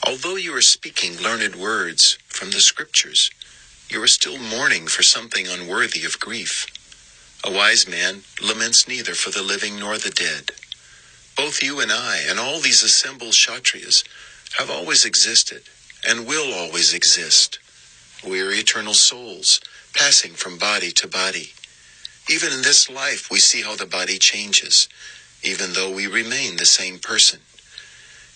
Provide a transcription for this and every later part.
Although you are speaking learned words from the scriptures, you are still mourning for something unworthy of grief. A wise man laments neither for the living nor the dead. Both you and I and all these assembled Kshatriyas have always existed and will always exist. We are eternal souls, passing from body to body. Even in this life, we see how the body changes, even though we remain the same person.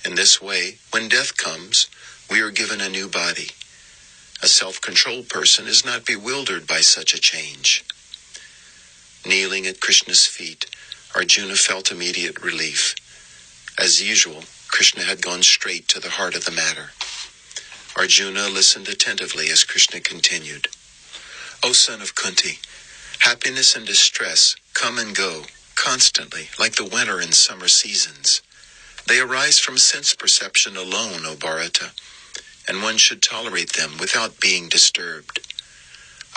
In this way, when death comes, we are given a new body. A self-controlled person is not bewildered by such a change. Kneeling at Krishna's feet, Arjuna felt immediate relief. As usual, Krishna had gone straight to the heart of the matter. Arjuna listened attentively as Krishna continued. O son of Kunti, happiness and distress come and go constantly, like the winter and summer seasons. They arise from sense perception alone, O Bharata, and one should tolerate them without being disturbed.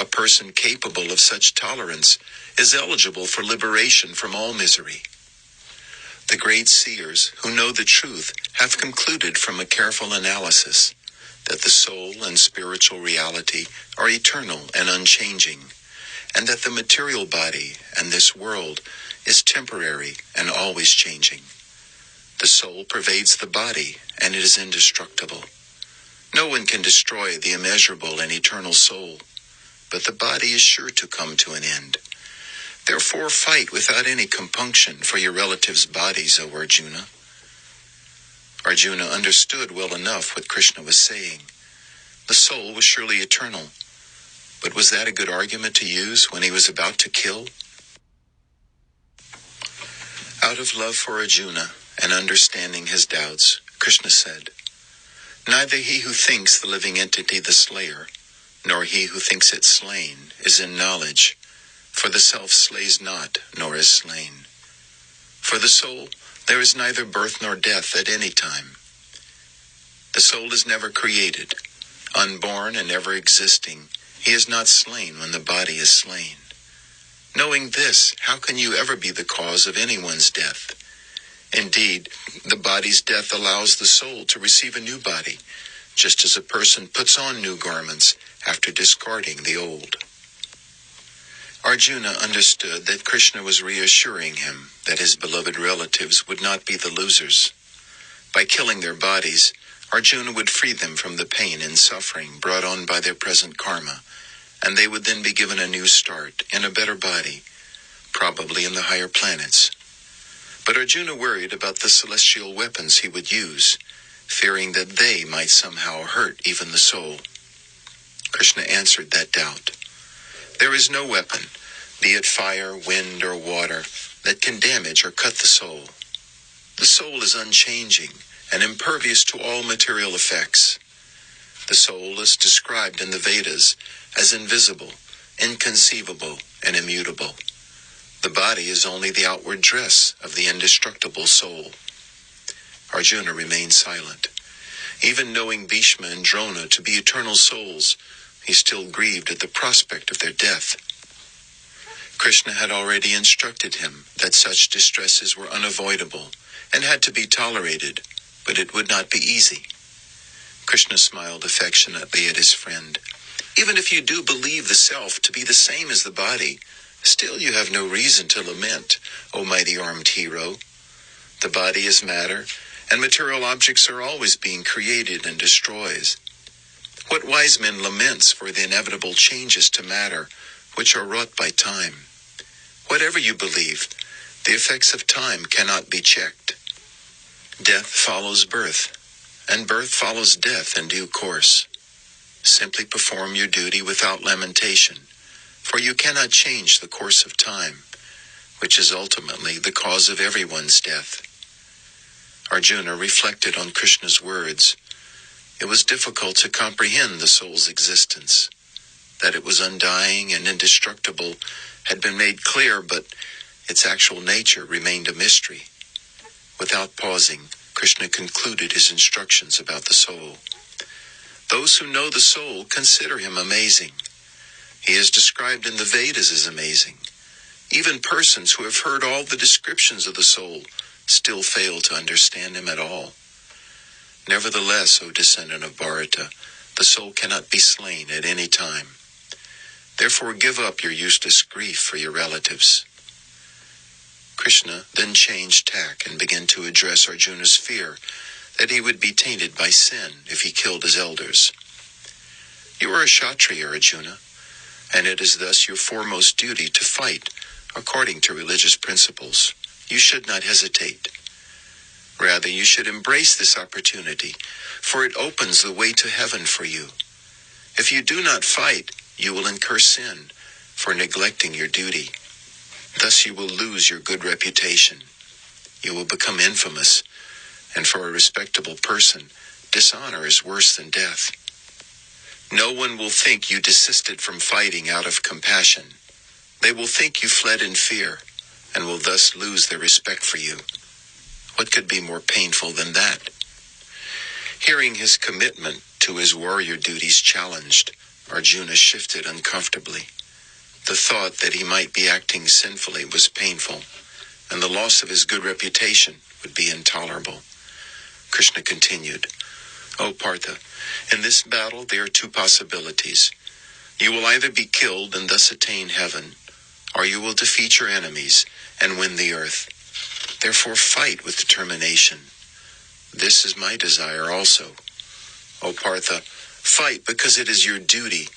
A person capable of such tolerance is eligible for liberation from all misery. The great seers who know the truth have concluded from a careful analysis that the soul and spiritual reality are eternal and unchanging, and that the material body and this world is temporary and always changing. The soul pervades the body, and it is indestructible. No one can destroy the immeasurable and eternal soul, but the body is sure to come to an end. Therefore fight without any compunction for your relatives' bodies, O Arjuna. Arjuna understood well enough what Krishna was saying. The soul was surely eternal, but was that a good argument to use when he was about to kill? Out of love for Arjuna and understanding his doubts, Krishna said, Neither he who thinks the living entity the slayer, nor he who thinks it slain, is in knowledge, for the self slays not, nor is slain. For the soul, there is neither birth nor death at any time. The soul is never created. Unborn and ever existing, he is not slain when the body is slain. Knowing this, how can you ever be the cause of anyone's death? Indeed, the body's death allows the soul to receive a new body, just as a person puts on new garments after discarding the old. Arjuna understood that Krishna was reassuring him that his beloved relatives would not be the losers. By killing their bodies, Arjuna would free them from the pain and suffering brought on by their present karma, and they would then be given a new start in a better body, probably in the higher planets. But Arjuna worried about the celestial weapons he would use, fearing that they might somehow hurt even the soul. Krishna answered that doubt. There is no weapon, be it fire, wind, or water, that can damage or cut the soul. The soul is unchanging and impervious to all material effects. The soul is described in the Vedas as invisible, inconceivable, and immutable. The body is only the outward dress of the indestructible soul. Arjuna remained silent. Even knowing Bhishma and Drona to be eternal souls, he still grieved at the prospect of their death. Krishna had already instructed him that such distresses were unavoidable and had to be tolerated, but it would not be easy. Krishna smiled affectionately at his friend. Even if you do believe the self to be the same as the body, still you have no reason to lament, O mighty armed hero. The body is matter, and material objects are always being created and destroyed. What wise man laments for the inevitable changes to matter, which are wrought by time? Whatever you believe, the effects of time cannot be checked. Death follows birth, and birth follows death in due course. Simply perform your duty without lamentation, for you cannot change the course of time, which is ultimately the cause of everyone's death. Arjuna reflected on Krishna's words. It was difficult to comprehend the soul's existence. That it was undying and indestructible had been made clear, but its actual nature remained a mystery. Without pausing, Krishna concluded his instructions about the soul. Those who know the soul consider him amazing. He is described in the Vedas as amazing. Even persons who have heard all the descriptions of the soul still fail to understand him at all. Nevertheless, O descendant of Bharata, the soul cannot be slain at any time. Therefore give up your useless grief for your relatives." Krishna then changed tack and began to address Arjuna's fear that he would be tainted by sin if he killed his elders. "You are a Kshatriya, Arjuna, and it is thus your foremost duty to fight according to religious principles. You should not hesitate. Rather, you should embrace this opportunity, for it opens the way to heaven for you. If you do not fight, you will incur sin for neglecting your duty. Thus you will lose your good reputation. You will become infamous, and for a respectable person, dishonor is worse than death. No one will think you desisted from fighting out of compassion. They will think you fled in fear, and will thus lose their respect for you. What could be more painful than that?" Hearing his commitment to his warrior duties challenged, Arjuna shifted uncomfortably. The thought that he might be acting sinfully was painful, and the loss of his good reputation would be intolerable. Krishna continued, "O Partha, in this battle there are two possibilities. You will either be killed and thus attain heaven, or you will defeat your enemies and win the earth. Therefore fight with determination. This is my desire also. O Partha, fight because it is your duty,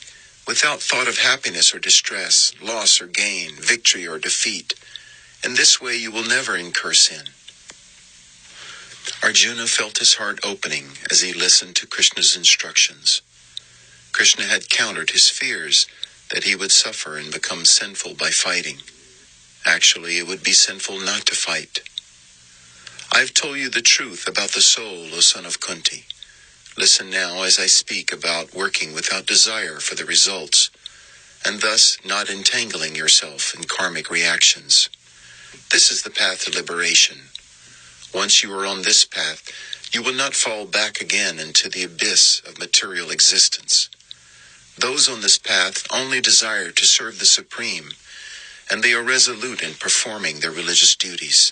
without thought of happiness or distress, loss or gain, victory or defeat. In this way you will never incur sin." Arjuna felt his heart opening as he listened to Krishna's instructions. Krishna had countered his fears that he would suffer and become sinful by fighting. Actually, it would be sinful not to fight. "I have told you the truth about the soul, O son of Kunti. Listen now as I speak about working without desire for the results, and thus not entangling yourself in karmic reactions. This is the path to liberation. Once you are on this path, you will not fall back again into the abyss of material existence. Those on this path only desire to serve the Supreme, and they are resolute in performing their religious duties.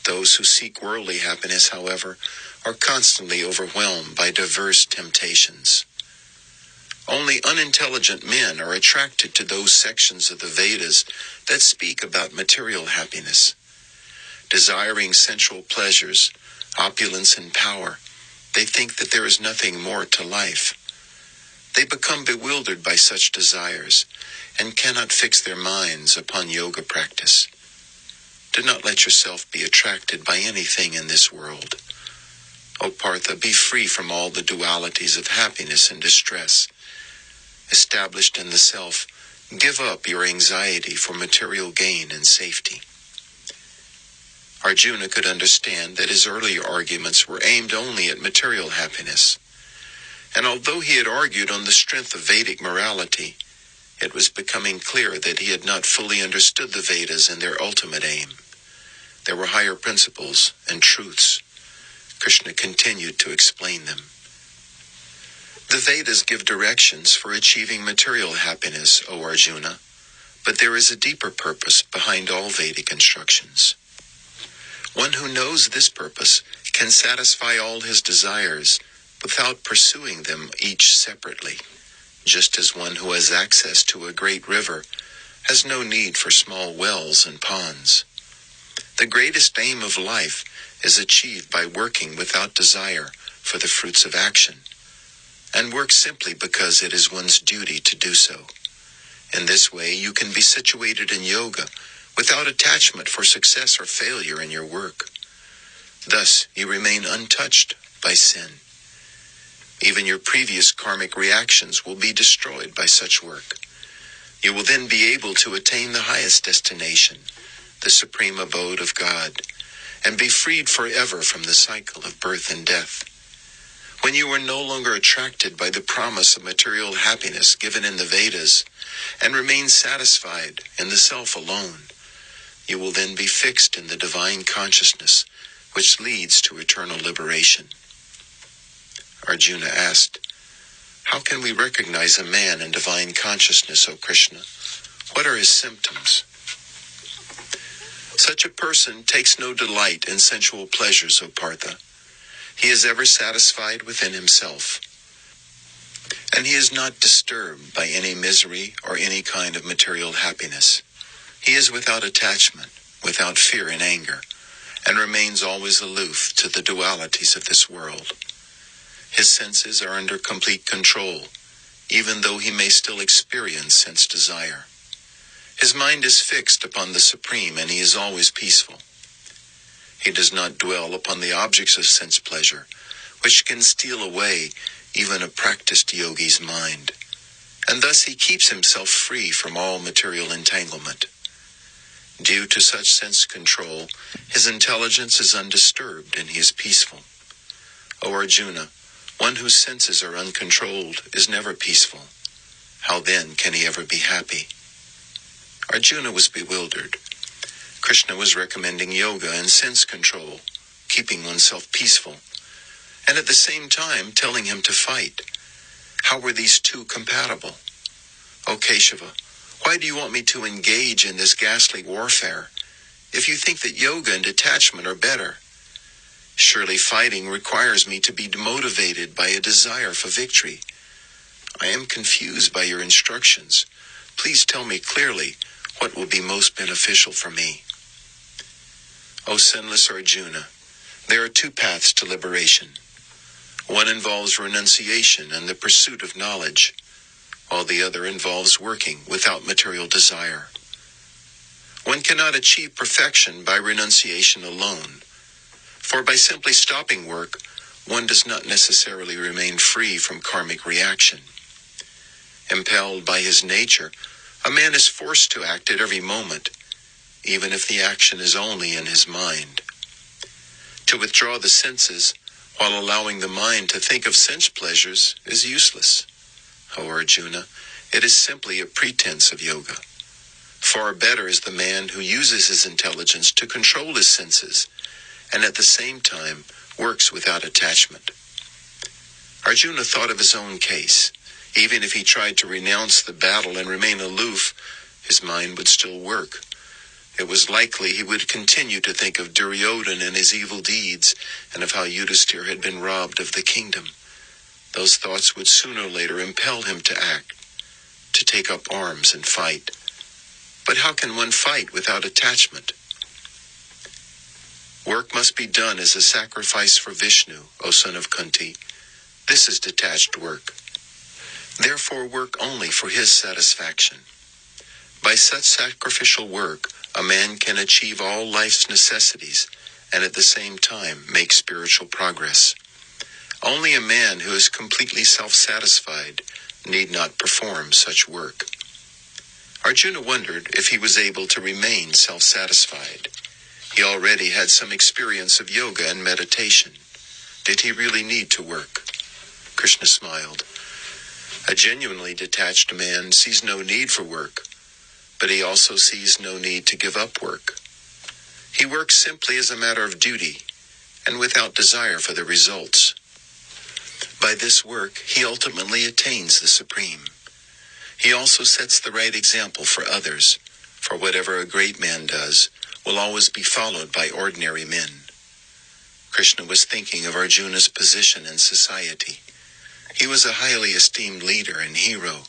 Those who seek worldly happiness, however, are constantly overwhelmed by diverse temptations. Only unintelligent men are attracted to those sections of the Vedas that speak about material happiness. Desiring sensual pleasures, opulence and power, they think that there is nothing more to life. They become bewildered by such desires and cannot fix their minds upon yoga practice. Do not let yourself be attracted by anything in this world. O Partha, be free from all the dualities of happiness and distress. Established in the self, give up your anxiety for material gain and safety." Arjuna could understand that his earlier arguments were aimed only at material happiness. And although he had argued on the strength of Vedic morality, it was becoming clear that he had not fully understood the Vedas and their ultimate aim. There were higher principles and truths. Krishna continued to explain them. The Vedas give directions for achieving material happiness, O Arjuna, but there is a deeper purpose behind all Vedic instructions. One who knows this purpose can satisfy all his desires without pursuing them each separately, just as one who has access to a great river has no need for small wells and ponds. The greatest aim of life is achieved by working without desire for the fruits of action, and work simply because it is one's duty to do so. In this way, you can be situated in yoga without attachment for success or failure in your work. Thus, you remain untouched by sin. Even your previous karmic reactions will be destroyed by such work. You will then be able to attain the highest destination, the supreme abode of God, and be freed forever from the cycle of birth and death. When you are no longer attracted by the promise of material happiness given in the Vedas, and remain satisfied in the self alone, you will then be fixed in the divine consciousness, which leads to eternal liberation. Arjuna asked, "How can we recognize a man in divine consciousness, O Krishna? What are his symptoms?" "Such a person takes no delight in sensual pleasures, O Partha. He is ever satisfied within himself, and he is not disturbed by any misery or any kind of material happiness. He is without attachment, without fear and anger, and remains always aloof to the dualities of this world. His senses are under complete control, even though he may still experience sense desire. His mind is fixed upon the Supreme, and he is always peaceful. He does not dwell upon the objects of sense pleasure, which can steal away even a practiced yogi's mind, and thus he keeps himself free from all material entanglement. Due to such sense control, his intelligence is undisturbed and he is peaceful. O Arjuna, one whose senses are uncontrolled is never peaceful. How then can he ever be happy? Arjuna was bewildered. Krishna was recommending yoga and sense control, keeping oneself peaceful, and at the same time telling him to fight. How were these two compatible? O Keshava, why do you want me to engage in this ghastly warfare if you think that yoga and detachment are better? Surely fighting requires me to be motivated by a desire for victory. I am confused by your instructions. Please tell me clearly what will be most beneficial for me. O sinless Arjuna, there are two paths to liberation. One involves renunciation and the pursuit of knowledge, while the other involves working without material desire. One cannot achieve perfection by renunciation alone, for by simply stopping work, one does not necessarily remain free from karmic reaction. Impelled by his nature, a man is forced to act at every moment, even if the action is only in his mind. To withdraw the senses while allowing the mind to think of sense pleasures is useless. O Arjuna, it is simply a pretense of yoga. Far better is the man who uses his intelligence to control his senses and at the same time works without attachment. Arjuna thought of his own case. Even if he tried to renounce the battle and remain aloof, his mind would still work. It was likely he would continue to think of Duryodhana and his evil deeds, and of how Yudhisthira had been robbed of the kingdom. Those thoughts would sooner or later impel him to act, to take up arms and fight. But how can one fight without attachment? Work must be done as a sacrifice for Vishnu, O son of Kunti. This is detached work. Therefore work only for his satisfaction. By such sacrificial work, a man can achieve all life's necessities and at the same time make spiritual progress. Only a man who is completely self-satisfied need not perform such work. Arjuna wondered if he was able to remain self-satisfied. He already had some experience of yoga and meditation. Did he really need to work? Krishna smiled. A genuinely detached man sees no need for work, but he also sees no need to give up work. He works simply as a matter of duty and without desire for the results. By this work, he ultimately attains the Supreme. He also sets the right example for others, for whatever a great man does will always be followed by ordinary men. Krishna was thinking of Arjuna's position in society. He was a highly esteemed leader and hero.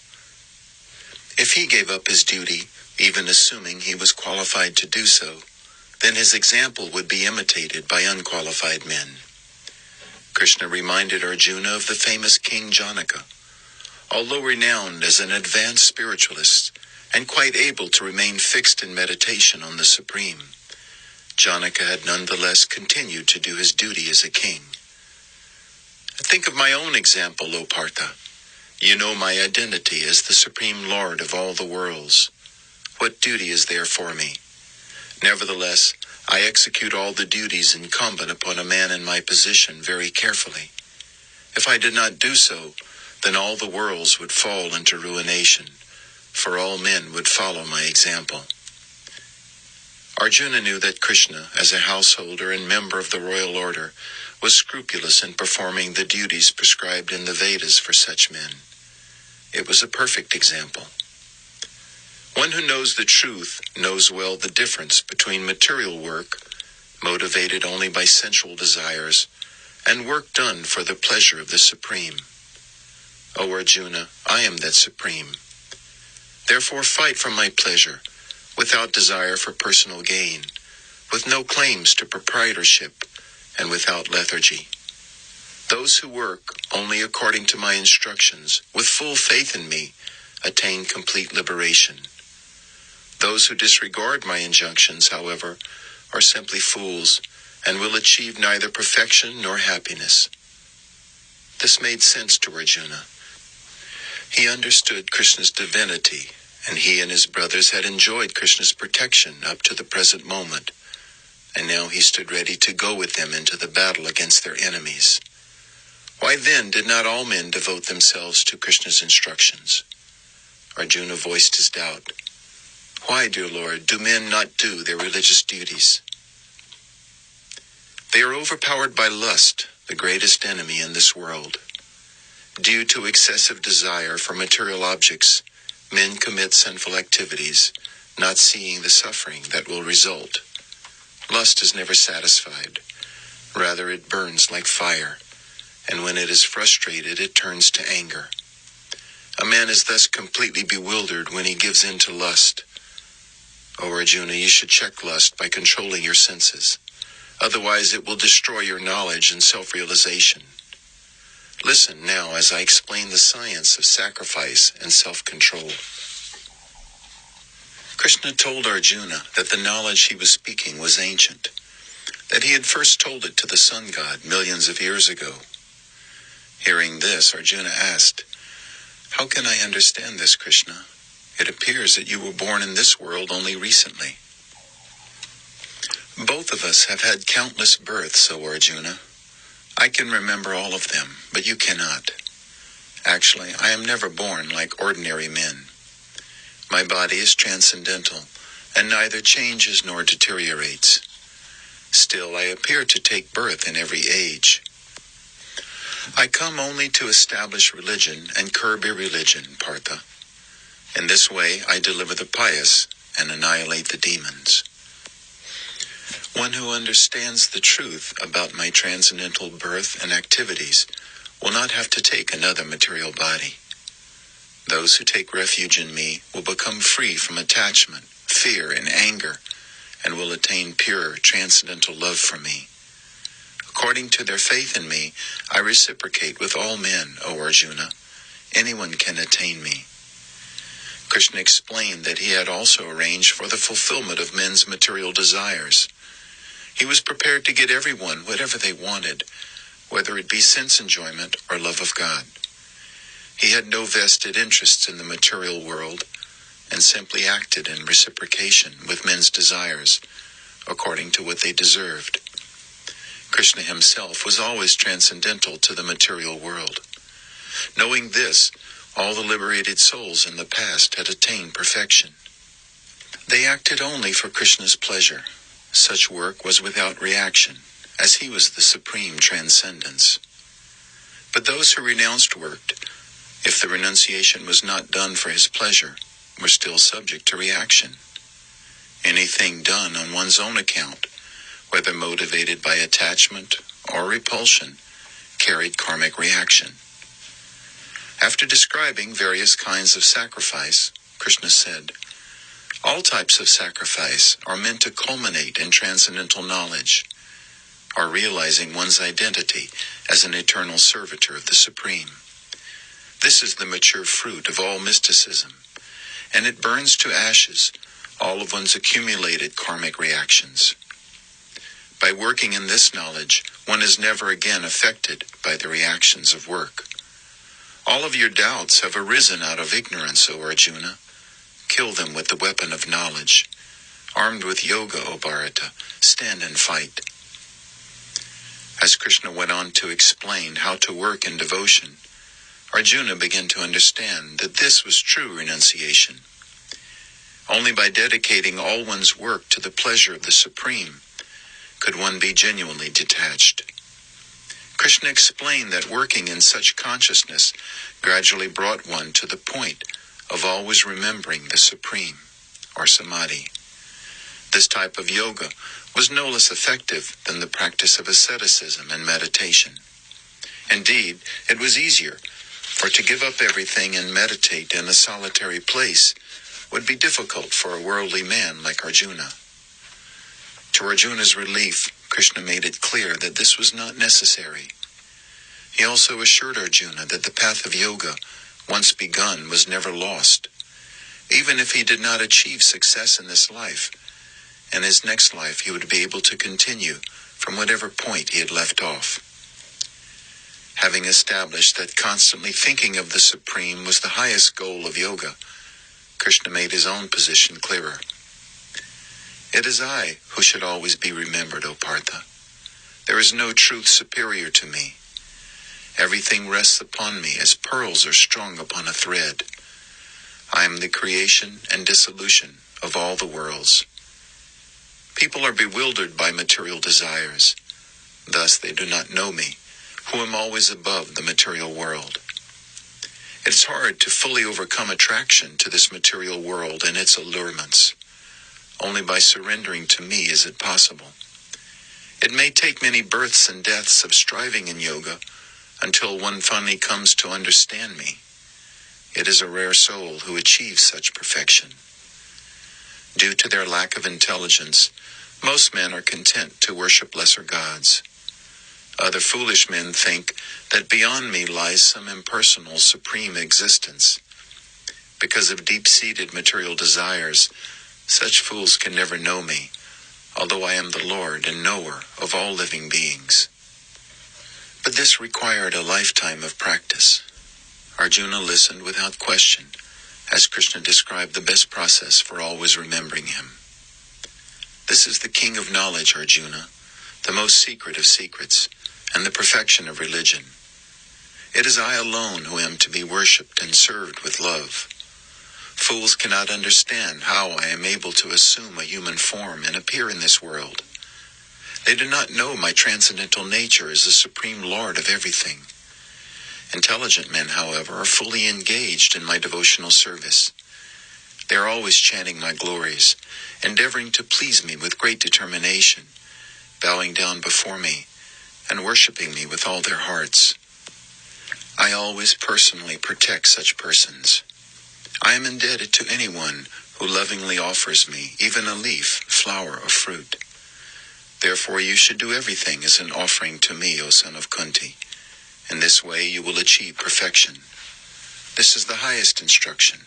If he gave up his duty, even assuming he was qualified to do so, then his example would be imitated by unqualified men. Krishna reminded Arjuna of the famous King Janaka. Although renowned as an advanced spiritualist and quite able to remain fixed in meditation on the Supreme, Janaka had nonetheless continued to do his duty as a king. Think of my own example, O Partha. You know my identity as the Supreme Lord of all the worlds. What duty is there for me? Nevertheless, I execute all the duties incumbent upon a man in my position very carefully. If I did not do so, then all the worlds would fall into ruination, for all men would follow my example. Arjuna knew that Krishna, as a householder and member of the royal order, was scrupulous in performing the duties prescribed in the Vedas for such men. It was a perfect example. One who knows the truth knows well the difference between material work, motivated only by sensual desires, and work done for the pleasure of the Supreme. O Arjuna, I am that Supreme. Therefore fight for my pleasure, without desire for personal gain, with no claims to proprietorship, and without lethargy. Those who work only according to my instructions, with full faith in me, attain complete liberation. Those who disregard my injunctions, however, are simply fools, and will achieve neither perfection nor happiness. This made sense to Arjuna. He understood Krishna's divinity, and he and his brothers had enjoyed Krishna's protection up to the present moment, and now he stood ready to go with them into the battle against their enemies. Why then did not all men devote themselves to Krishna's instructions? Arjuna voiced his doubt. Why, dear Lord, do men not do their religious duties? They are overpowered by lust, the greatest enemy in this world. Due to excessive desire for material objects, men commit sinful activities, not seeing the suffering that will result. Lust is never satisfied. Rather, it burns like fire, and when it is frustrated, it turns to anger. A man is thus completely bewildered when he gives in to lust. O Arjuna, you should check lust by controlling your senses. Otherwise, it will destroy your knowledge and self-realization. Listen now as I explain the science of sacrifice and self-control. Krishna told Arjuna that the knowledge he was speaking was ancient, that he had first told it to the sun god millions of years ago. Hearing this, Arjuna asked, How can I understand this, Krishna? It appears that you were born in this world only recently. Both of us have had countless births, O Arjuna. I can remember all of them, but you cannot. Actually, I am never born like ordinary men. My body is transcendental, and neither changes nor deteriorates. Still, I appear to take birth in every age. I come only to establish religion and curb irreligion, Partha. In this way, I deliver the pious and annihilate the demons. One who understands the truth about my transcendental birth and activities will not have to take another material body. Those who take refuge in me will become free from attachment, fear, and anger, and will attain pure, transcendental love for me. According to their faith in me, I reciprocate with all men, O Arjuna. Anyone can attain me. Krishna explained that he had also arranged for the fulfillment of men's material desires. He was prepared to get everyone whatever they wanted, whether it be sense enjoyment or love of God. He had no vested interests in the material world and simply acted in reciprocation with men's desires according to what they deserved. Krishna himself was always transcendental to the material world. Knowing this, all the liberated souls in the past had attained perfection. They acted only for Krishna's pleasure. Such work was without reaction, as he was the supreme transcendence. But those who renounced work, if the renunciation was not done for his pleasure, were still subject to reaction. Anything done on one's own account, whether motivated by attachment or repulsion, carried karmic reaction. After describing various kinds of sacrifice, Krishna said, All types of sacrifice are meant to culminate in transcendental knowledge, or realizing one's identity as an eternal servitor of the Supreme. This is the mature fruit of all mysticism, and it burns to ashes all of one's accumulated karmic reactions. By working in this knowledge, one is never again affected by the reactions of work. All of your doubts have arisen out of ignorance, O Arjuna. Kill them with the weapon of knowledge. Armed with yoga, O Bharata, stand and fight. As Krishna went on to explain how to work in devotion, Arjuna began to understand that this was true renunciation. Only by dedicating all one's work to the pleasure of the Supreme could one be genuinely detached. Krishna explained that working in such consciousness gradually brought one to the point of always remembering the Supreme, or samadhi. This type of yoga was no less effective than the practice of asceticism and meditation. Indeed, it was easier, for to give up everything and meditate in a solitary place would be difficult for a worldly man like Arjuna. To Arjuna's relief, Krishna made it clear that this was not necessary. He also assured Arjuna that the path of yoga, once begun, was never lost. Even if he did not achieve success in this life, in his next life he would be able to continue from whatever point he had left off. Having established that constantly thinking of the Supreme was the highest goal of yoga, Krishna made his own position clearer. It is I who should always be remembered, O Partha. There is no truth superior to me. Everything rests upon me as pearls are strung upon a thread. I am the creation and dissolution of all the worlds. People are bewildered by material desires. Thus they do not know me, who am always above the material world. It is hard to fully overcome attraction to this material world and its allurements. Only by surrendering to me is it possible. It may take many births and deaths of striving in yoga until one finally comes to understand me. It is a rare soul who achieves such perfection. Due to their lack of intelligence, most men are content to worship lesser gods. Other foolish men think that beyond me lies some impersonal supreme existence. Because of deep-seated material desires, such fools can never know me, although I am the Lord and knower of all living beings. But this required a lifetime of practice. Arjuna listened without question, as Krishna described the best process for always remembering him. This is the king of knowledge, Arjuna, the most secret of secrets, and the perfection of religion. It is I alone who am to be worshipped and served with love. Fools cannot understand how I am able to assume a human form and appear in this world. They do not know my transcendental nature as the supreme Lord of everything. Intelligent men, however, are fully engaged in my devotional service. They are always chanting my glories, endeavoring to please me with great determination, bowing down before me, and worshiping me with all their hearts. I always personally protect such persons. I am indebted to anyone who lovingly offers me even a leaf, flower, or fruit. Therefore you should do everything as an offering to me, O son of Kunti. In this way you will achieve perfection. This is the highest instruction.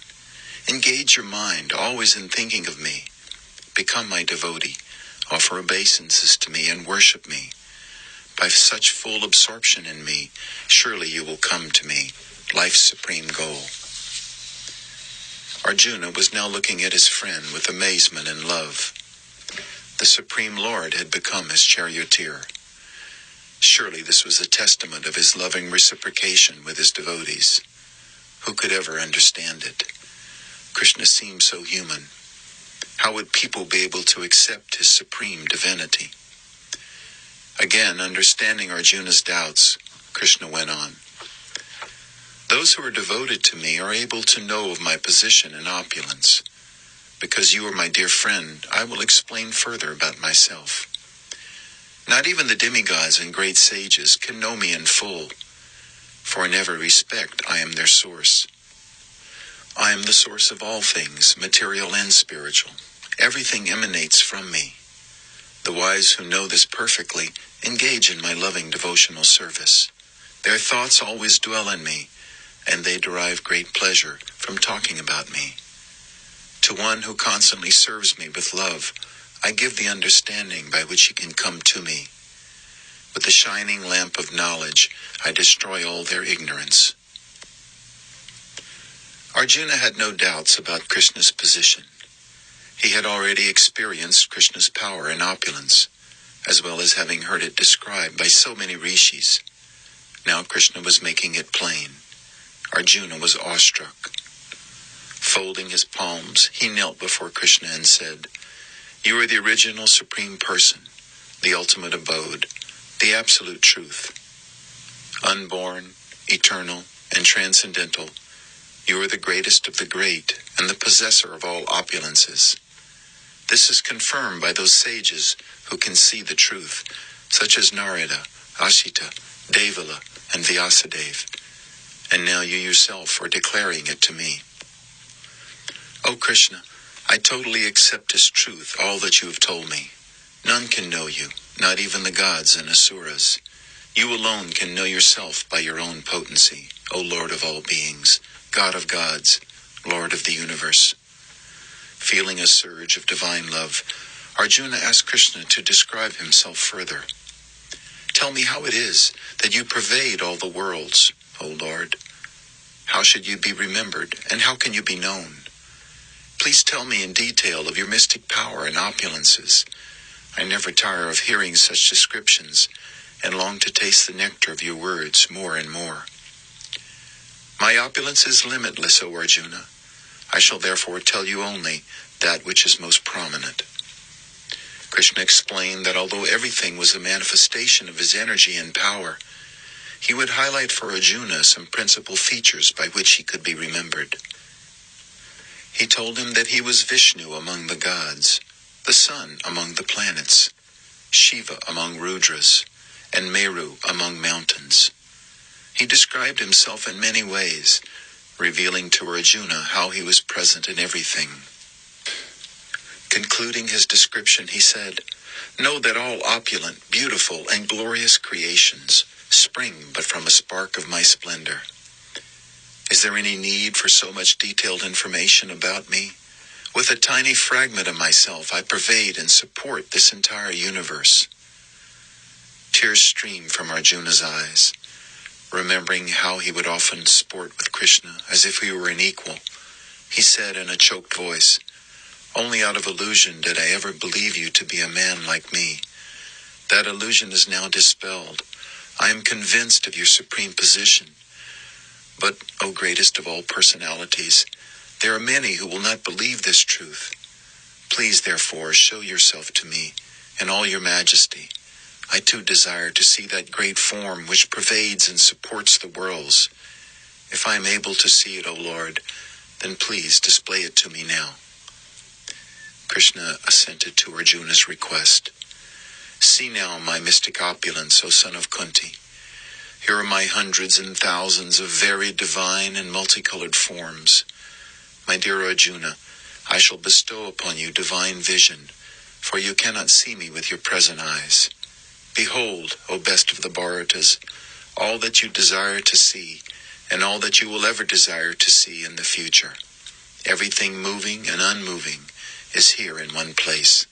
Engage your mind always in thinking of me. Become my devotee, offer obeisances to me, and worship me. By such full absorption in me, surely you will come to me, life's supreme goal. Arjuna was now looking at his friend with amazement and love. The Supreme Lord had become his charioteer. Surely this was a testament of his loving reciprocation with his devotees. Who could ever understand it? Krishna seemed so human. How would people be able to accept his supreme divinity? Again, understanding Arjuna's doubts, Krishna went on. Those who are devoted to me are able to know of my position and opulence. Because you are my dear friend, I will explain further about myself. Not even the demigods and great sages can know me in full, for in every respect I am their source. I am the source of all things, material and spiritual. Everything emanates from me. The wise who know this perfectly engage in my loving devotional service. Their thoughts always dwell in me, and they derive great pleasure from talking about me. To one who constantly serves me with love, I give the understanding by which he can come to me. With the shining lamp of knowledge, I destroy all their ignorance. Arjuna had no doubts about Krishna's position. He had already experienced Krishna's power and opulence, as well as having heard it described by so many rishis. Now Krishna was making it plain. Arjuna was awestruck. Folding his palms, he knelt before Krishna and said, "You are the original Supreme Person, the ultimate abode, the absolute truth. Unborn, eternal, and transcendental, you are the greatest of the great and the possessor of all opulences. This is confirmed by those sages who can see the truth, such as Narada, Asita, Devala, and Vyasadeva. And now you yourself are declaring it to me. O Krishna, I totally accept as truth all that you have told me. None can know you, not even the gods and asuras. You alone can know yourself by your own potency, O Lord of all beings, God of gods, Lord of the universe. Feeling a surge of divine love, Arjuna asked Krishna to describe himself further. Tell me how it is that you pervade all the worlds, O Lord. How should you be remembered, and how can you be known? Please tell me in detail of your mystic power and opulences. I never tire of hearing such descriptions, and long to taste the nectar of your words more and more. My opulence is limitless, O Arjuna. I shall therefore tell you only that which is most prominent. Krishna explained that although everything was a manifestation of his energy and power, he would highlight for Arjuna some principal features by which he could be remembered. He told him that he was Vishnu among the gods, the sun among the planets, Shiva among Rudras, and Meru among mountains. He described himself in many ways, revealing to Arjuna how he was present in everything. Concluding his description, he said, Know that all opulent, beautiful, and glorious creations spring but from a spark of my splendor. Is there any need for so much detailed information about me? With a tiny fragment of myself, I pervade and support this entire universe. Tears streamed from Arjuna's eyes, remembering how he would often sport with Krishna as if he were an equal. He said in a choked voice, Only out of illusion did I ever believe you to be a man like me. That illusion is now dispelled. I am convinced of your supreme position. But, O greatest of all personalities, there are many who will not believe this truth. Please, therefore, show yourself to me in all your majesty. I too desire to see that great form which pervades and supports the worlds. If I am able to see it, O Lord, then please display it to me now. Krishna assented to Arjuna's request. See now my mystic opulence, O son of Kunti. Here are my hundreds and thousands of very divine and multicolored forms. My dear Arjuna, I shall bestow upon you divine vision, for you cannot see me with your present eyes. Behold, O best of the Bharatas, all that you desire to see, and all that you will ever desire to see in the future. Everything moving and unmoving is here in one place.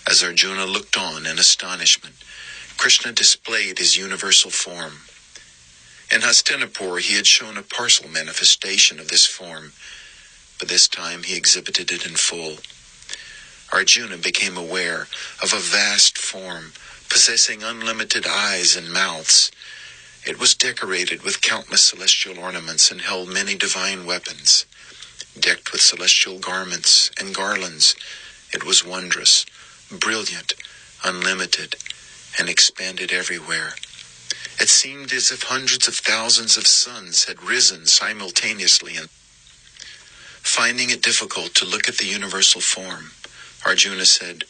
As Arjuna looked on in astonishment, Krishna displayed his universal form. In Hastinapur, he had shown a partial manifestation of this form, but this time he exhibited it in full. Arjuna became aware of a vast form, possessing unlimited eyes and mouths. It was decorated with countless celestial ornaments and held many divine weapons. Decked with celestial garments and garlands, it was wondrous, brilliant, unlimited, and expanded everywhere. It seemed as if hundreds of thousands of suns had risen simultaneously. And finding it difficult to look at the universal form, Arjuna said,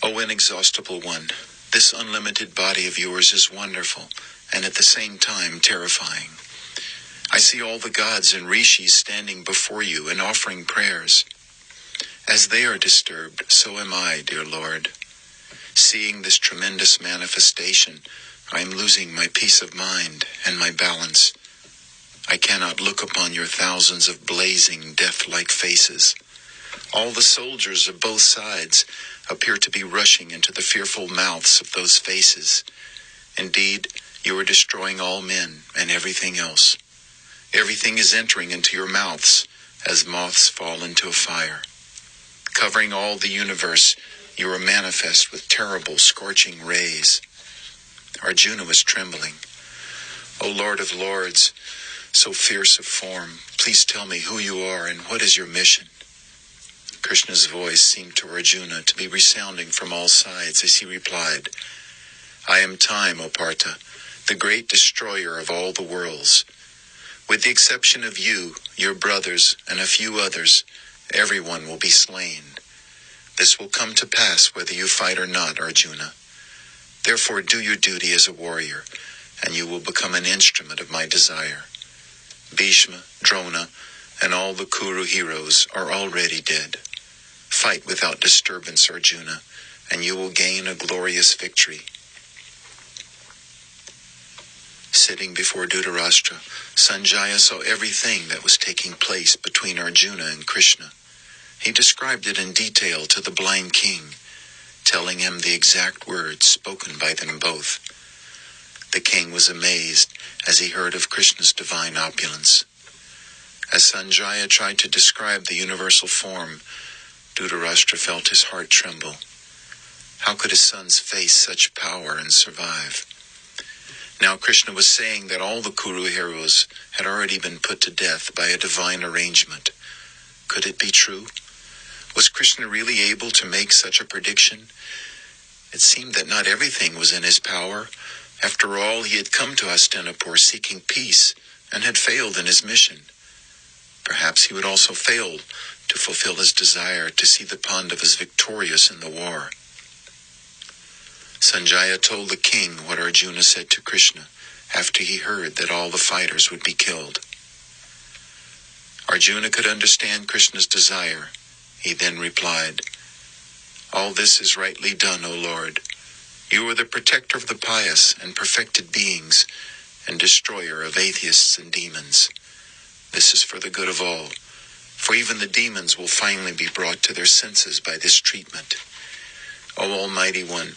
O inexhaustible one, this unlimited body of yours is wonderful and at the same time terrifying. I see all the gods and rishis standing before you and offering prayers. As they are disturbed, so am I, dear Lord. Seeing this tremendous manifestation, I am losing my peace of mind and my balance. I cannot look upon your thousands of blazing, death-like faces. All the soldiers of both sides appear to be rushing into the fearful mouths of those faces. Indeed, you are destroying all men and everything else. Everything is entering into your mouths as moths fall into a fire. Covering all the universe, you are manifest with terrible, scorching rays. Arjuna was trembling. O Lord of Lords, so fierce of form, please tell me who you are and what is your mission. Krishna's voice seemed to Arjuna to be resounding from all sides as he replied, I am Time, O Partha, the great destroyer of all the worlds. With the exception of you, your brothers, and a few others, everyone will be slain. This will come to pass whether you fight or not, Arjuna. Therefore do your duty as a warrior, and you will become an instrument of my desire. Bhishma, Drona, and all the Kuru heroes are already dead. Fight without disturbance, Arjuna, and you will gain a glorious victory. Sitting before Dhritarashtra, Sanjaya saw everything that was taking place between Arjuna and Krishna. He described it in detail to the blind king, telling him the exact words spoken by them both. The king was amazed as he heard of Krishna's divine opulence. As Sanjaya tried to describe the universal form, Dhritarashtra felt his heart tremble. How could his sons face such power and survive? Now Krishna was saying that all the Kuru heroes had already been put to death by a divine arrangement. Could it be true? Was Krishna really able to make such a prediction? It seemed that not everything was in his power. After all, he had come to Hastinapur seeking peace and had failed in his mission. Perhaps he would also fail to fulfill his desire to see the Pandavas victorious in the war. Sanjaya told the king what Arjuna said to Krishna after he heard that all the fighters would be killed. Arjuna could understand Krishna's desire. He then replied, "All this is rightly done, O Lord. You are the protector of the pious and perfected beings and destroyer of atheists and demons. This is for the good of all, for even the demons will finally be brought to their senses by this treatment. O Almighty One,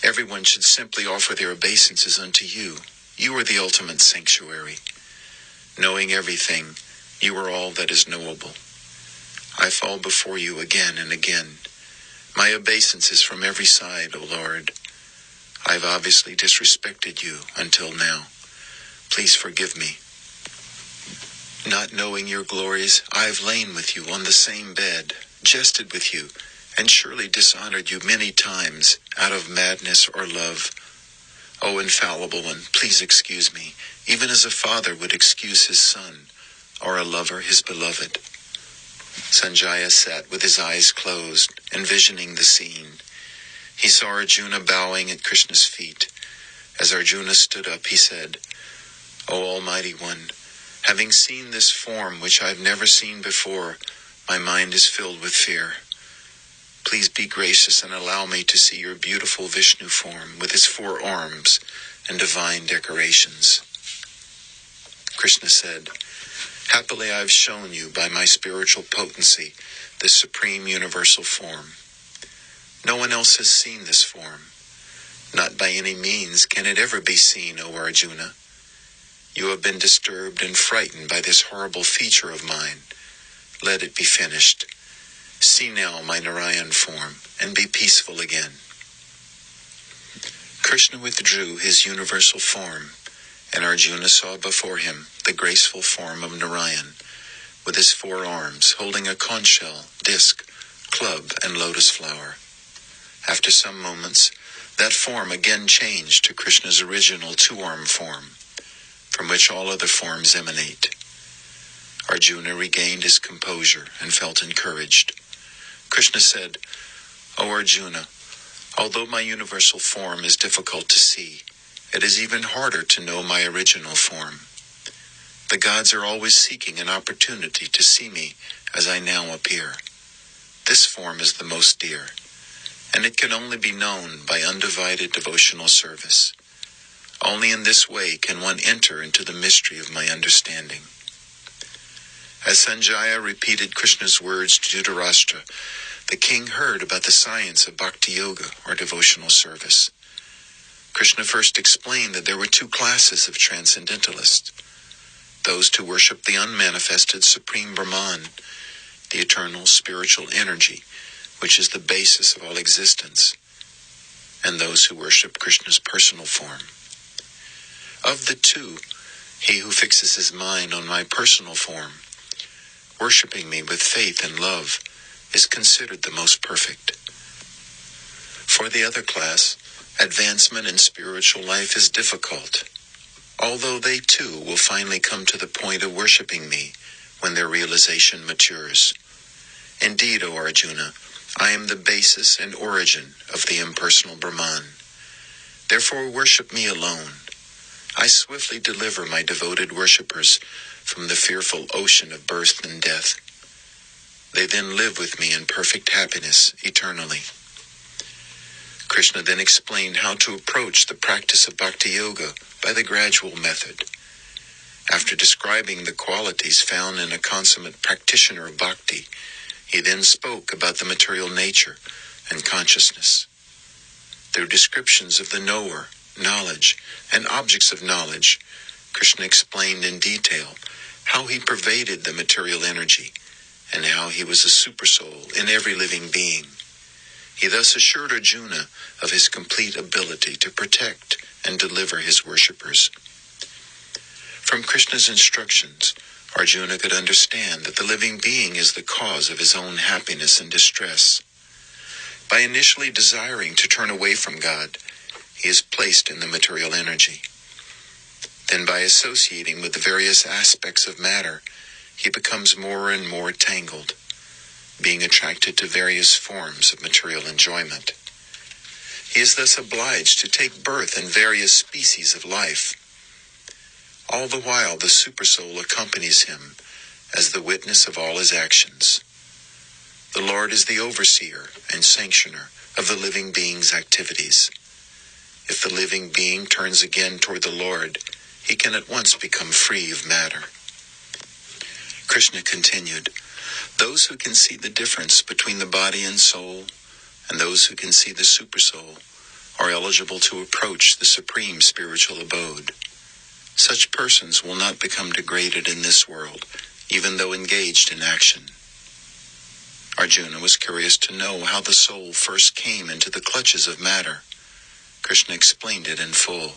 everyone should simply offer their obeisances unto you. You are the ultimate sanctuary. Knowing everything, you are all that is knowable. I fall before you again and again. My obeisance is from every side, O Lord. I have obviously disrespected you until now. Please forgive me. Not knowing your glories, I have lain with you on the same bed, jested with you, and surely dishonored you many times out of madness or love. O infallible one, please excuse me, even as a father would excuse his son, or a lover his beloved." Sanjaya sat with his eyes closed, envisioning the scene. He saw Arjuna bowing at Krishna's feet. As Arjuna stood up, he said, "O Almighty One, having seen this form which I have never seen before, my mind is filled with fear. Please be gracious and allow me to see your beautiful Vishnu form with his 4 arms and divine decorations." Krishna said, "Happily I have shown you by my spiritual potency this supreme universal form. No one else has seen this form. Not by any means can it ever be seen, O Arjuna. You have been disturbed and frightened by this horrible feature of mine. Let it be finished. See now my Narayan form, and be peaceful again." Krishna withdrew his universal form, and Arjuna saw before him the graceful form of Narayan, with his 4 arms, holding a conch shell, disc, club, and lotus flower. After some moments, that form again changed to Krishna's original 2-arm form, from which all other forms emanate. Arjuna regained his composure and felt encouraged. Krishna said, "O Arjuna, although my universal form is difficult to see, it is even harder to know my original form. The gods are always seeking an opportunity to see me as I now appear. This form is the most dear, and it can only be known by undivided devotional service. Only in this way can one enter into the mystery of my understanding." As Sanjaya repeated Krishna's words to Dhritarashtra, the king heard about the science of bhakti yoga, or devotional service. Krishna first explained that there were 2 classes of transcendentalists: those who worship the unmanifested Supreme Brahman, the eternal spiritual energy, which is the basis of all existence, and those who worship Krishna's personal form. Of the 2, he who fixes his mind on my personal form, worshipping me with faith and love, is considered the most perfect. For the other class, advancement in spiritual life is difficult, although they too will finally come to the point of worshipping me when their realization matures. Indeed, O Arjuna, I am the basis and origin of the impersonal Brahman. Therefore worship me alone. I swiftly deliver my devoted worshippers from the fearful ocean of birth and death. They then live with me in perfect happiness eternally. Krishna then explained how to approach the practice of bhakti yoga by the gradual method. After describing the qualities found in a consummate practitioner of bhakti, he then spoke about the material nature and consciousness. Through descriptions of the knower, knowledge, and objects of knowledge, Krishna explained in detail how he pervaded the material energy and how he was a supersoul in every living being. He thus assured Arjuna of his complete ability to protect and deliver his worshippers. From Krishna's instructions, Arjuna could understand that the living being is the cause of his own happiness and distress. By initially desiring to turn away from God, he is placed in the material energy. Then by associating with the various aspects of matter, he becomes more and more tangled, being attracted to various forms of material enjoyment. He is thus obliged to take birth in various species of life. All the while the supersoul accompanies him as the witness of all his actions. The Lord is the overseer and sanctioner of the living being's activities. If the living being turns again toward the Lord, he can at once become free of matter. Krishna continued, those who can see the difference between the body and soul, and those who can see the supersoul, are eligible to approach the supreme spiritual abode. Such persons will not become degraded in this world, even though engaged in action. Arjuna was curious to know how the soul first came into the clutches of matter. Krishna explained it in full.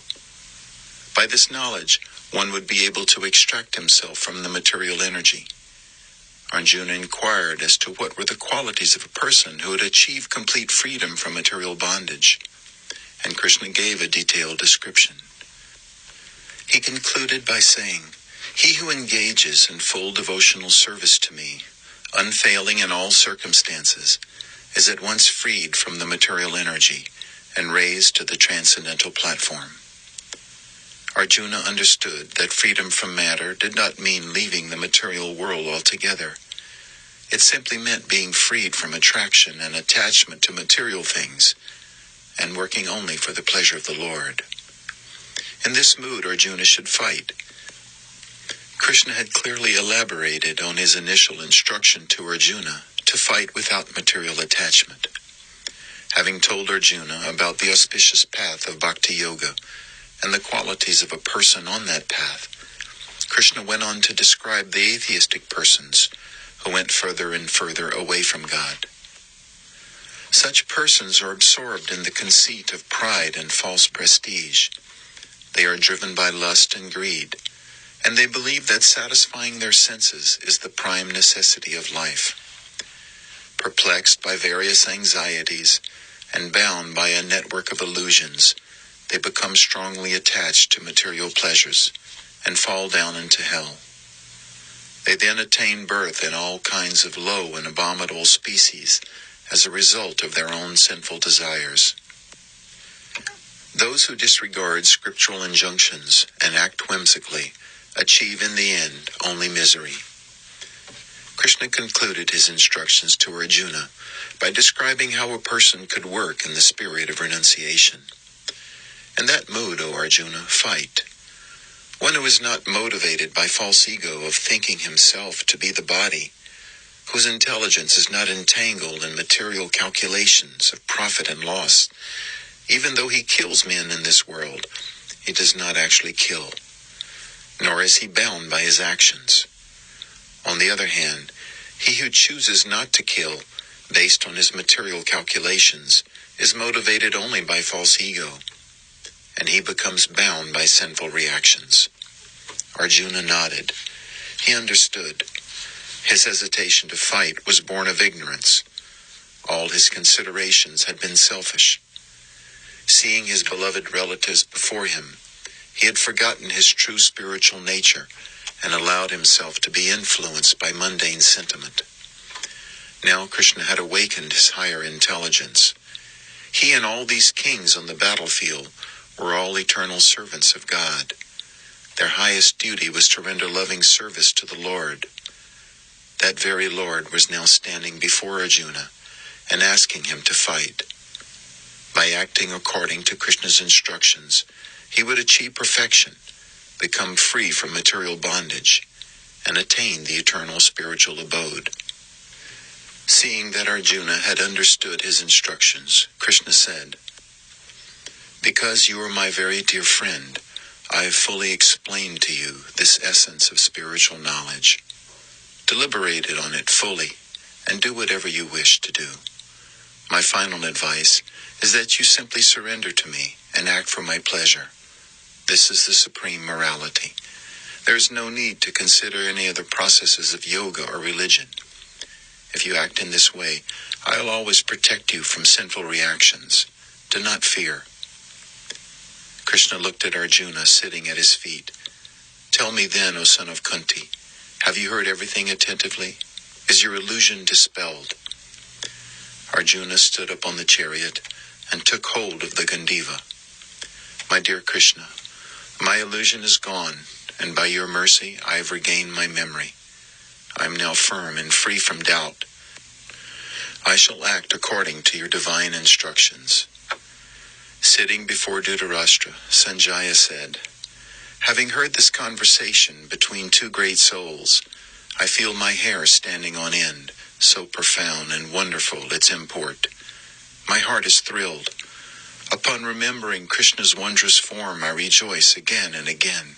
By this knowledge, one would be able to extract himself from the material energy. Arjuna inquired as to what were the qualities of a person who had achieved complete freedom from material bondage, and Krishna gave a detailed description. He concluded by saying, he who engages in full devotional service to me, unfailing in all circumstances, is at once freed from the material energy and raised to the transcendental platform. Arjuna understood that freedom from matter did not mean leaving the material world altogether. It simply meant being freed from attraction and attachment to material things and working only for the pleasure of the Lord. In this mood, Arjuna should fight. Krishna had clearly elaborated on his initial instruction to Arjuna to fight without material attachment. Having told Arjuna about the auspicious path of bhakti yoga and the qualities of a person on that path, Krishna went on to describe the atheistic persons who went further and further away from God. Such persons are absorbed in the conceit of pride and false prestige. They are driven by lust and greed, and they believe that satisfying their senses is the prime necessity of life. Perplexed by various anxieties and bound by a network of illusions, they become strongly attached to material pleasures and fall down into hell. They then attain birth in all kinds of low and abominable species as a result of their own sinful desires. Those who disregard scriptural injunctions and act whimsically achieve in the end only misery. Krishna concluded his instructions to Arjuna by describing how a person could work in the spirit of renunciation. In that mood, O Arjuna, fight. One who is not motivated by false ego of thinking himself to be the body, whose intelligence is not entangled in material calculations of profit and loss. Even though he kills men in this world, he does not actually kill, nor is he bound by his actions. On the other hand, he who chooses not to kill, based on his material calculations, is motivated only by false ego, and he becomes bound by sinful reactions. Arjuna nodded. He understood. His hesitation to fight was born of ignorance. All his considerations had been selfish. Seeing his beloved relatives before him, he had forgotten his true spiritual nature and allowed himself to be influenced by mundane sentiment. Now Krishna had awakened his higher intelligence. He and all these kings on the battlefield were all eternal servants of God. Their highest duty was to render loving service to the Lord. That very Lord was now standing before Arjuna and asking him to fight. By acting according to Krishna's instructions, he would achieve perfection, become free from material bondage, and attain the eternal spiritual abode. Seeing that Arjuna had understood his instructions, Krishna said, "Because you are my very dear friend, I have fully explained to you this essence of spiritual knowledge. Deliberate on it fully, and do whatever you wish to do. My final advice is that you simply surrender to me and act for my pleasure. This is the supreme morality. There is no need to consider any other processes of yoga or religion. If you act in this way, I will always protect you from sinful reactions. Do not fear." Krishna looked at Arjuna sitting at his feet. "Tell me then, O son of Kunti, have you heard everything attentively? Is your illusion dispelled?" Arjuna stood up on the chariot and took hold of the Gandiva. "My dear Krishna, my illusion is gone, and by your mercy I have regained my memory. I am now firm and free from doubt. I shall act according to your divine instructions." Sitting before Dhritarashtra, Sanjaya said, "Having heard this conversation between two great souls, I feel my hair standing on end, so profound and wonderful its import. My heart is thrilled. Upon remembering Krishna's wondrous form, I rejoice again and again.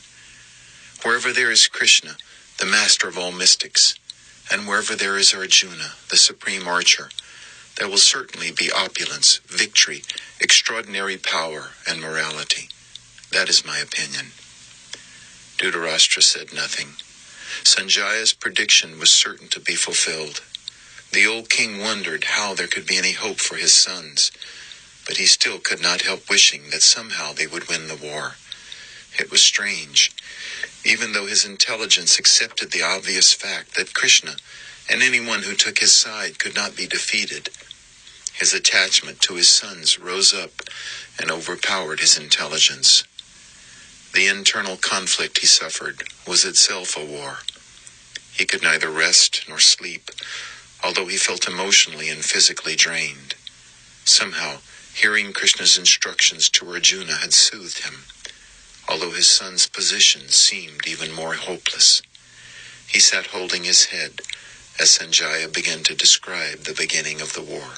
Wherever there is Krishna, the master of all mystics, and wherever there is Arjuna, the supreme archer, there will certainly be opulence, victory, extraordinary power, and morality. That is my opinion." Dhritarashtra said nothing. Sanjaya's prediction was certain to be fulfilled. The old king wondered how there could be any hope for his sons, but he still could not help wishing that somehow they would win the war. It was strange. Even though his intelligence accepted the obvious fact that Krishna and anyone who took his side could not be defeated, his attachment to his sons rose up and overpowered his intelligence. The internal conflict he suffered was itself a war. He could neither rest nor sleep, although he felt emotionally and physically drained. Somehow, hearing Krishna's instructions to Arjuna had soothed him, although his son's position seemed even more hopeless. He sat holding his head as Sanjaya began to describe the beginning of the war.